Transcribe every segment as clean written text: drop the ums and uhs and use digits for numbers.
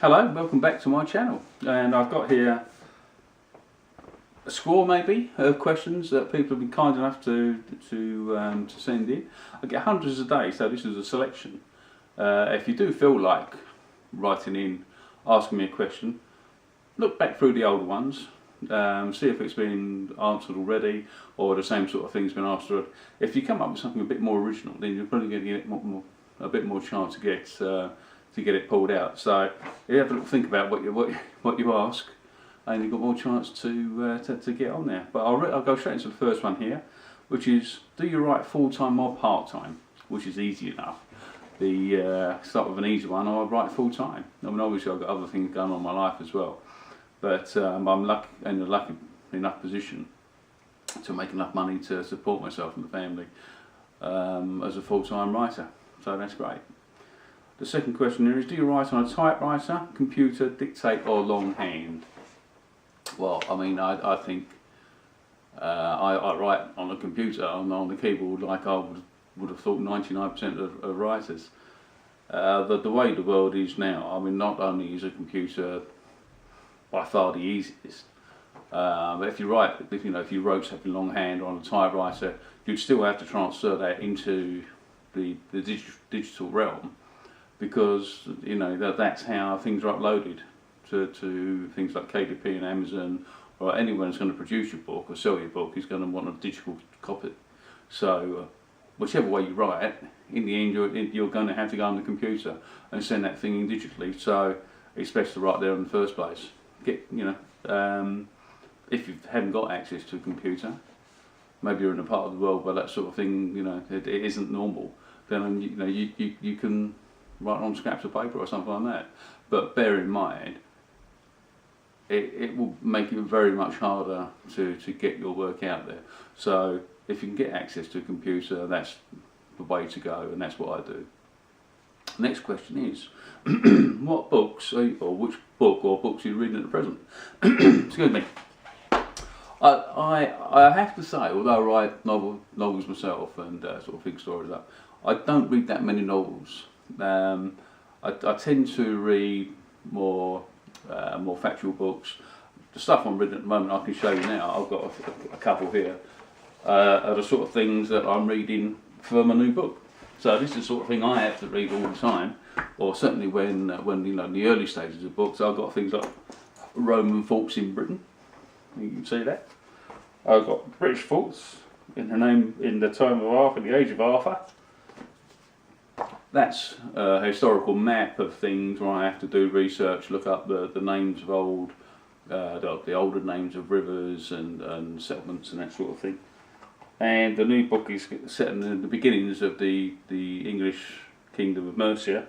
Hello, welcome back to my channel, and I've got here a score maybe of questions that people have been kind enough to send in. I get hundreds a day, so this is a selection. If you do feel like writing in, asking me a question, look back through the old ones, see if it's been answered already or the same sort of thing's been answered. If you come up with something a bit more original, then you're probably going to get a bit more chance to get it pulled out. So you have a little think about what you ask, and you've got more chance to get on there. But I'll go straight into the first one here, which is: do you write full-time or part-time? Which is easy enough. The start with an easy one. I write full-time. I mean, obviously I've got other things going on in my life as well, but I'm in a lucky enough position to make enough money to support myself and the family as a full-time writer. So that's great. The second question here is: do you write on a typewriter, computer, dictate, or longhand? Well, I mean, I think I write on a computer, on the keyboard, like I would have thought 99% of writers. The way the world is now, I mean, not only is a computer by far the easiest, but if you wrote something longhand or on a typewriter, you'd still have to transfer that into the digital realm, because that's how things are uploaded to things like KDP and Amazon, or anyone who's going to produce your book or sell your book is going to want a digital copy. So whichever way you write, in the end you're going to have to go on the computer and send that thing in digitally. So it's best to write there in the first place. If you haven't got access to a computer, maybe you're in a part of the world where that sort of thing it isn't normal, then you can write on scraps of paper or something like that. But bear in mind, it will make it very much harder to get your work out there. So if you can get access to a computer, that's the way to go, and that's what I do. Next question is: what books which book or books are you reading at the present? Excuse me. I have to say, although I write novels myself and sort of big stories up, I don't read that many novels. I tend to read more factual books. The stuff I'm reading at the moment, I can show you now. I've got a couple here. Are the sort of things that I'm reading for my new book. So this is the sort of thing I have to read all the time, or certainly when in the early stages of books. I've got things like Roman forts in Britain. You can see that. I've got British forts in the time of Arthur, the age of Arthur. That's a historical map of things where I have to do research, look up the names of the older names of rivers and settlements and that sort of thing. And the new book is set in the beginnings of the English kingdom of Mercia,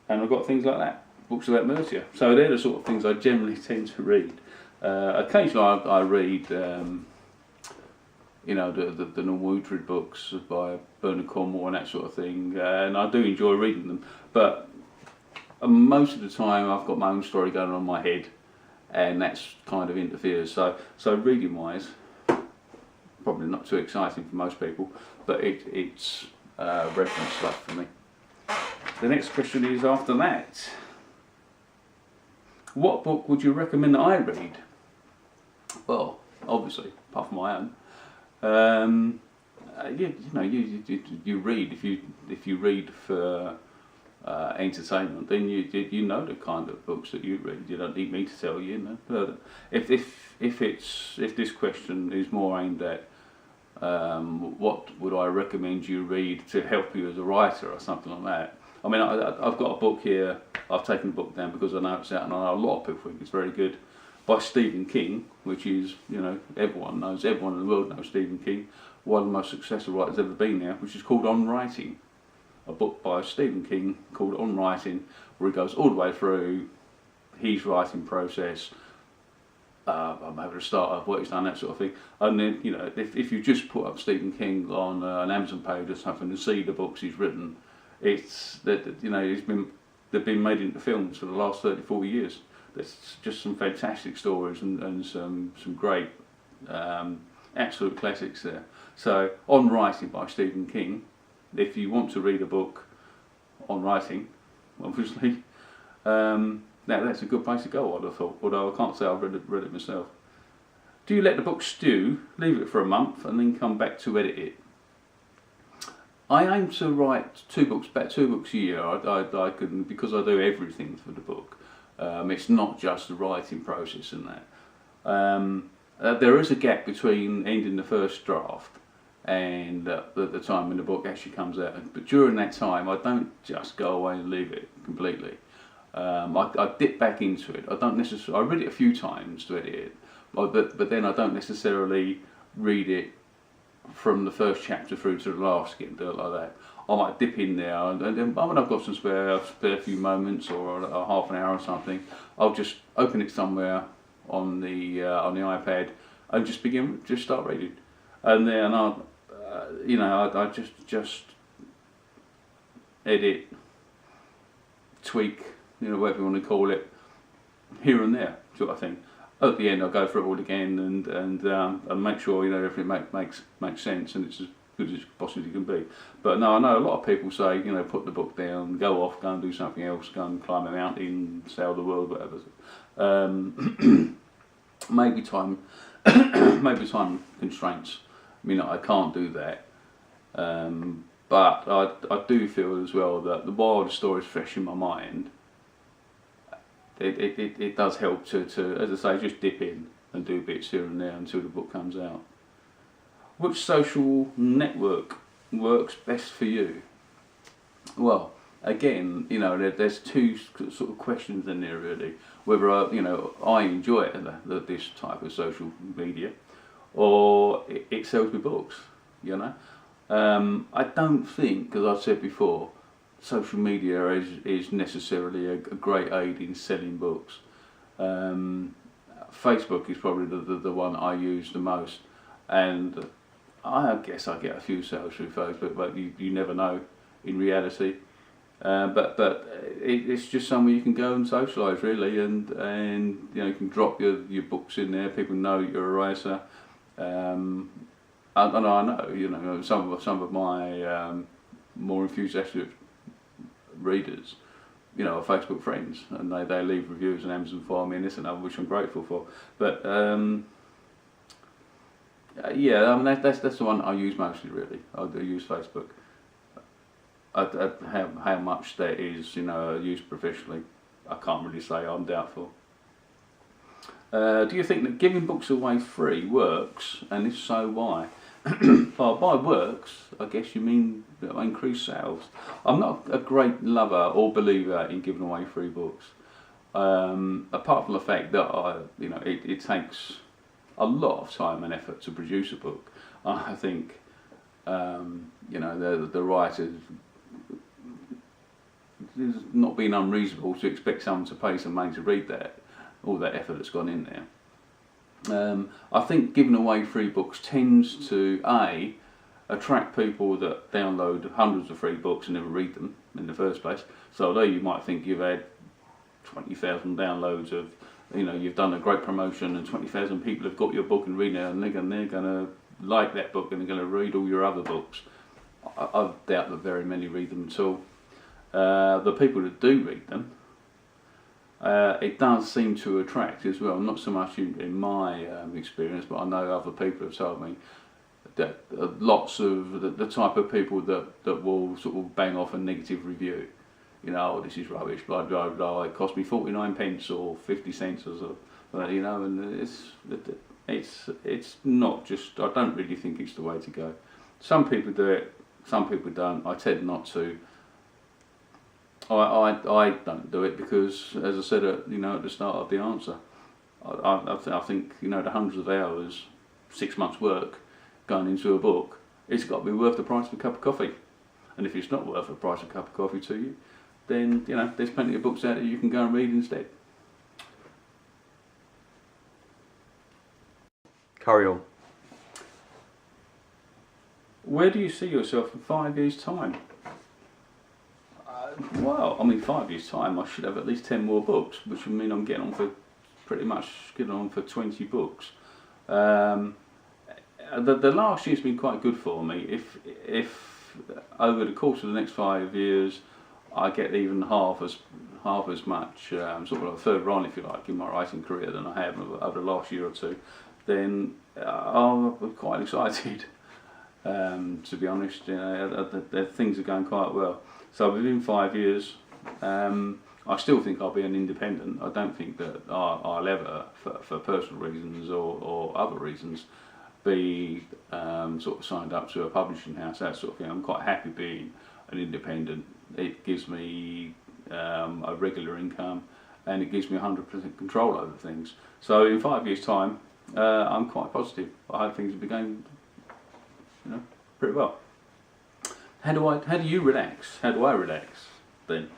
and I've got things like that, books about Mercia. So they're the sort of things I generally tend to read. Occasionally I read the normal littered books by Bernard Cornwell and that sort of thing, and I do enjoy reading them, but most of the time I've got my own story going on in my head, and that's kind of interferes. So reading wise, probably not too exciting for most people, but it's reference stuff for me. The next question is after that: what book would you recommend that I read? Well, obviously, apart from my own, you read if you read for entertainment, then you know the kind of books that you read. You don't need me to tell you. If this question is more aimed at what would I recommend you read to help you as a writer or something like that. I mean, I've got a book here. I've taken the book down because I know it's out, and I know a lot of people think it's very good, by Stephen King, which is, everyone in the world knows Stephen King, one of the most successful writers ever been there, which is called On Writing. A book by Stephen King called On Writing, where he goes all the way through his writing process, maybe the start of what he's done, that sort of thing. And then, if you just put up Stephen King on an Amazon page or something and see the books he's written, they've been made into films for the last 30-40 years. There's just some fantastic stories and some great absolute classics there. So, On Writing by Stephen King. If you want to read a book on writing, obviously, that's a good place to go, I'd have thought, although I can't say I've read it myself. Do you let the book stew, leave it for a month, and then come back to edit it? I aim to write about 2 books a year. I can, because I do everything for the book. It's not just the writing process and that. There is a gap between ending the first draft and the time when the book actually comes out. But during that time, I don't just go away and leave it completely. I dip back into it. I read it a few times to edit it, but then I don't necessarily read it from the first chapter through to the last, get do it like that. I might dip in there, and then when I've got some spare few moments or a half an hour or something, I'll just open it somewhere on the iPad and just start reading, and then I just edit, tweak, whatever you want to call it, here and there, sort of thing. At the end, I'll go through it all again and make sure everything makes sense and it's as good as it possibly can be. But no, I know a lot of people say put the book down, go off, go and do something else, go and climb a mountain, sail the world, whatever. Maybe time constraints. I mean, I can't do that. But I do feel as well that while the story's fresh in my mind, it does help to, as I say, just dip in and do bits here and there until the book comes out. Which social network works best for you? Well, again, there's 2 sort of questions in there really. Whether I enjoy this type of social media, or it sells me books. I don't think, as I've said before, social media is necessarily a great aid in selling books. Facebook is probably the one I use the most, and I guess I get a few sales through Facebook, but you never know in reality. But it's just somewhere you can go and socialise really, and you can drop your books in there. People know you're a writer. And I know some of my more enthusiastic readers, are Facebook friends, and they leave reviews on Amazon for me and this and that, which I'm grateful for. But that's the one I use mostly really. I do use Facebook. How much that is, used professionally, I can't really say. I'm doubtful. Do you think that giving books away free works, and if so, why? Well, by works, I guess you mean increased sales. I'm not a great lover or believer in giving away free books. Apart from the fact that it takes a lot of time and effort to produce a book. I think the writers, it's not being unreasonable to expect someone to pay some money to read all that effort that's gone in there. I think giving away free books tends to attract people that download hundreds of free books and never read them in the first place. So although you might think you've had 20,000 downloads of, you've done a great promotion and 20,000 people have got your book and read it, and they're going to like that book and they're going to read all your other books. I doubt that very many read them at all. The people that do read them, it does seem to attract as well, not so much in my experience, but I know other people have told me that lots of the type of people that will sort of bang off a negative review, this is rubbish, blah blah blah, it cost me 49 pence or 50 cents or so, and it's not just, I don't really think it's the way to go. Some people do it, some people don't. I tend not to. I don't do it because, as I said at the start of the answer, I think the hundreds of hours, 6 months' work going into a book, it's got to be worth the price of a cup of coffee. And if it's not worth the price of a cup of coffee to you, then there's plenty of books out there you can go and read instead. Carry on. Where do you see yourself in 5 years' time? Well, 5 years' time, I should have at least 10 more books, which would mean I'm getting on for 20 books. The last year's been quite good for me. If over the course of the next 5 years I get even half as much sort of a third run, if you like, in my writing career than I have over the last year or two, then I'm quite excited. To be honest, you know, things are going quite well. So within 5 years, I still think I'll be an independent. I don't think that I'll ever, for personal reasons or other reasons, be sort of signed up to a publishing house, that sort of thing. I'm quite happy being an independent. It gives me a regular income, and it gives me 100% control over things. So in 5 years' time, I'm quite positive. I hope things will be going, you know, pretty well. How do you relax? How do I relax then?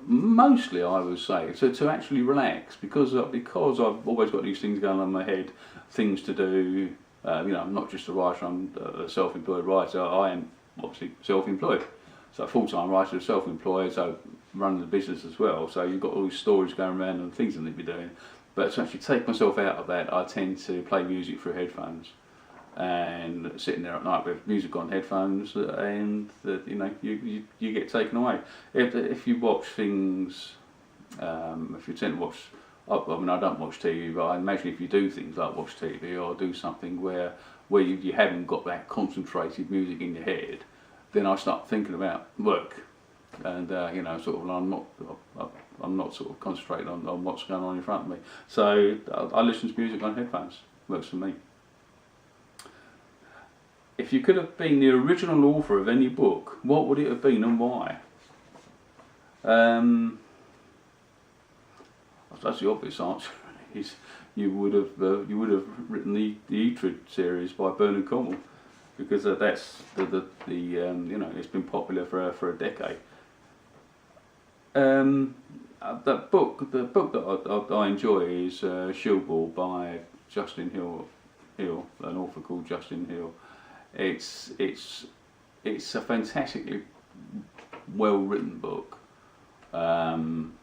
Mostly, I would say, to actually relax, because I've always got these things going on in my head, things to do. You know, I'm not just a writer, I'm a self-employed writer. I am obviously self-employed, so a full-time writer, self-employed, so running the business as well. So you've got all these stories going around and things I need to be doing. But to actually take myself out of that, I tend to play music through headphones, and sitting there at night with music on headphones, and you know, you get taken away. If you watch things, if you tend to watch, I mean, I don't watch TV, but I imagine if you do things like watch TV or do something where you haven't got that concentrated music in your head, then I start thinking about work, and you know, sort of, I'm not sort of concentrating on what's going on in front of me. So I listen to music on headphones. Works for me. If you could have been the original author of any book, what would it have been and why? That's the obvious answer. Is you would have written the Littered series by Bernard Cornwell, because that's the you know, it's been popular for a decade. The book that I enjoy is Shilball by Justin Hill, an author called Justin Hill. It's a fantastically well written book, and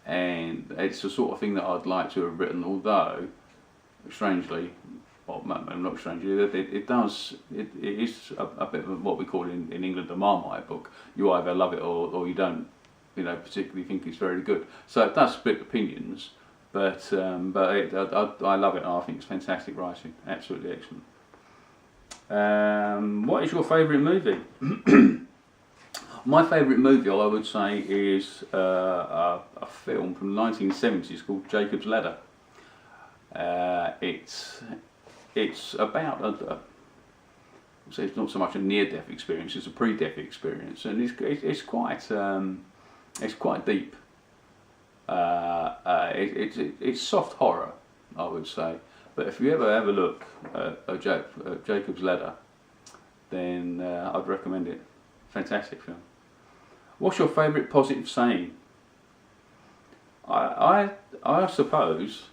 it's the sort of thing that I'd like to have written. Although, strangely, well, not strangely, it is a bit of what we call in England a Marmite book. You either love it or you don't, you know, particularly think it's very good. So it does split opinions, but I love it, and I think it's fantastic writing, absolutely excellent. What is your favourite movie? My favourite movie, I would say, is a film from the 1970s called Jacob's Ladder. It's about so it's not so much a near-death experience; it's a pre-death experience, and it's quite deep. It's soft horror, I would say. But if you ever have a look at Jacob's Ladder, then I'd recommend it. Fantastic film. What's your favourite positive saying? I suppose.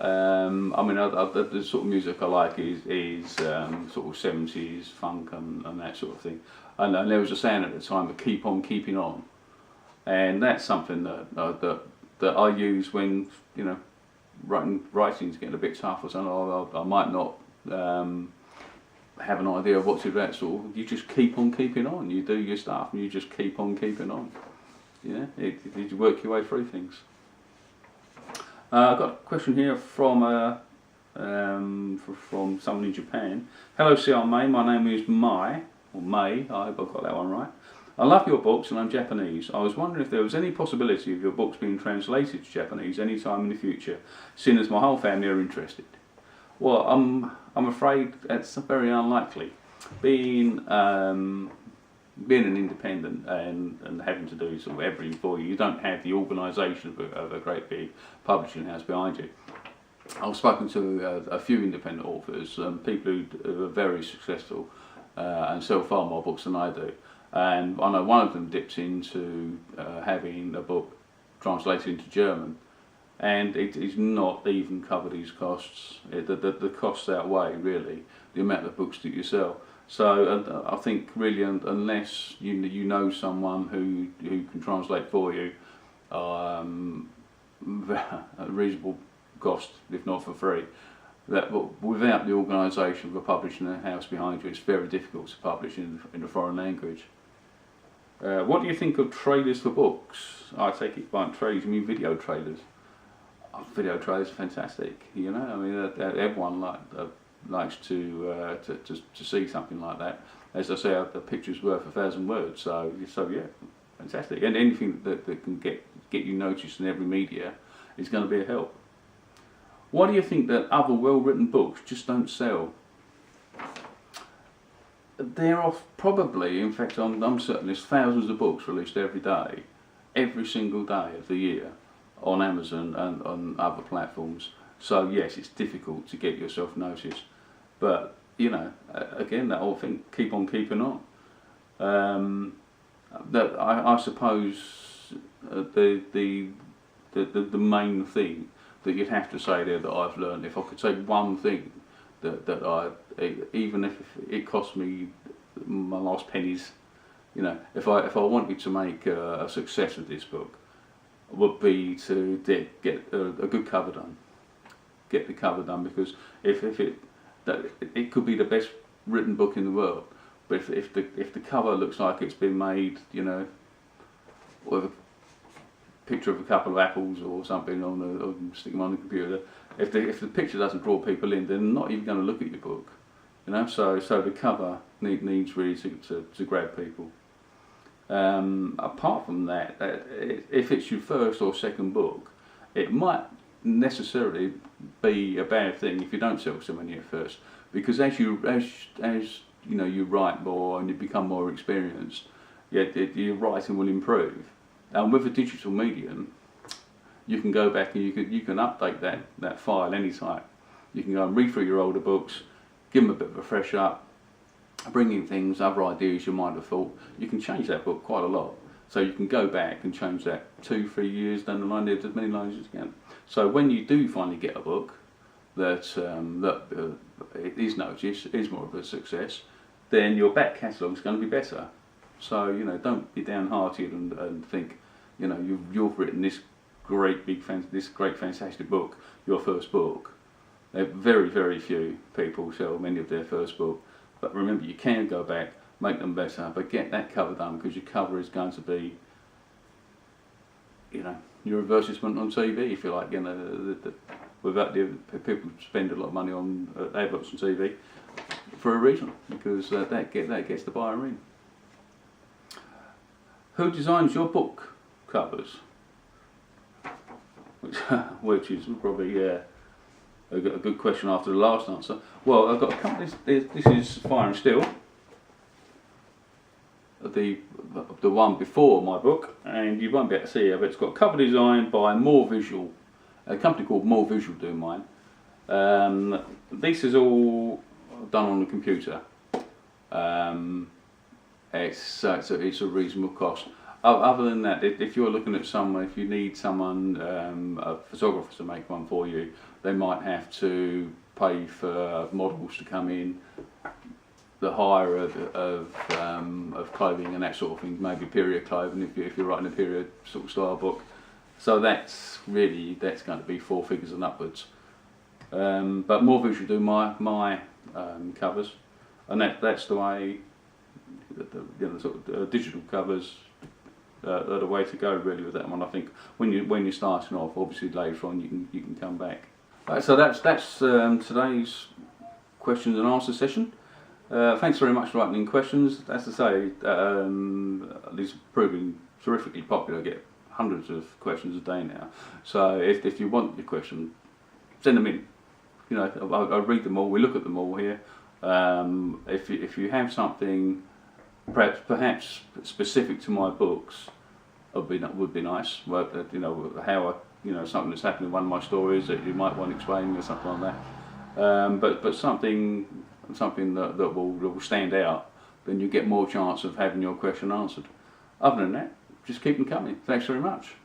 I mean, the sort of music I like is sort of 70s funk and that sort of thing. And there was a saying at the time of "keep on keeping on," and that's something that I use when, you know, writing's getting a bit tough or something. I might not have an idea of what to do. That sort of, you just keep on keeping on. You do your stuff and you just keep on keeping on. You know, you work your way through things. I've got a question here from someone in Japan. Hello, CR May. My name is Mai, or May. I hope I've got that one right. I love your books and I'm Japanese. I was wondering if there was any possibility of your books being translated to Japanese any time in the future, seeing as my whole family are interested. Well, I'm afraid that's very unlikely. Being an independent and having to do sort of everything for you, you don't have the organisation of a great big publishing house behind you. I've spoken to a few independent authors, people who are very successful and sell far more books than I do. And I know one of them dipped into having a book translated into German, and it is not even covered his costs. The costs outweigh really the amount of books that you sell. So I think really, unless you know someone who can translate for you, a reasonable cost, if not for free, that without the organisation of a publishing house behind you, it's very difficult to publish in a foreign language. What do you think of trailers for books? I take it by trailers, you mean video trailers. Oh, video trailers are fantastic, you know. I mean, everyone likes to see something like that. As I say, a picture's worth 1,000 words. So yeah, fantastic. And anything that can get you noticed in every media is going to be a help. Why do you think that other well-written books just don't sell? There are probably, in fact, I'm certain there's thousands of books released every day, every single day of the year, on Amazon and on other platforms. So yes, it's difficult to get yourself noticed, but you know, again, that whole thing, keep on keeping on. That I suppose the main thing that you'd have to say there that I've learned, if I could say one thing that even if it cost me my last pennies, you know, if I wanted to make a success of this book, would be to get a good cover done. Get the cover done, because if it could be the best written book in the world, but if the cover looks like it's been made, you know, with a picture of a couple of apples or something or stick them on the computer, if the picture doesn't draw people in, they're not even going to look at your book, you know. So the cover needs really to grab people. Apart from that, if it's your first or second book, it might necessarily be a bad thing if you don't sell so many at first, because as you know, you write more and you become more experienced, your writing will improve. And with a digital medium, you can go back and you can update that file anytime. You can go and read through your older books, give them a bit of a fresh up, bring in things, other ideas you might have thought. You can change that book quite a lot. So you can go back and change that 2-3 years down the line, there's as many lines as you can. So when you do finally get a book that it is noticed, is more of a success, then your back catalogue is going to be better. So, you know, don't be downhearted and think, you know, you've written this great fantastic book, your first book. Very, very few people sell many of their first book. But remember, you can go back, make them better, but get that cover done, because your cover is going to be, you know, your advertisement on TV, if you like. You know, without people spend a lot of money on adverts on TV for a reason, because that gets the buyer in. Who designs your book covers? Which is probably a good question after the last answer. Well, I've got a company. This is Fire and Steel, the one before my book, and you won't be able to see it, but it's got a cover design by More Visual, a company called More Visual do mine. This is all done on the computer. It's a reasonable cost. Other than that, if you're looking at someone, if you need someone, a photographer to make one for you, they might have to pay for models to come in, the hire of clothing and that sort of thing, maybe period clothing if you're writing a period sort of style book. So that's going to be 4 figures and upwards. But More Visual do my covers, and that's the way. The sort of digital covers are the way to go really with that one. I think when you're starting off, obviously later on you can come back. Right, so that's today's questions and answer session. Thanks very much for writing in questions. As I say, these are proving terrifically popular. I get hundreds of questions a day now. So if you want your question, send them in. You know, I read them all. We look at them all here. If you have something perhaps specific to my books, would be nice. Well, you know, something that's happened in one of my stories that you might want explaining or something like that. But something that will stand out, then you get more chance of having your question answered. Other than that, just keep them coming. Thanks very much.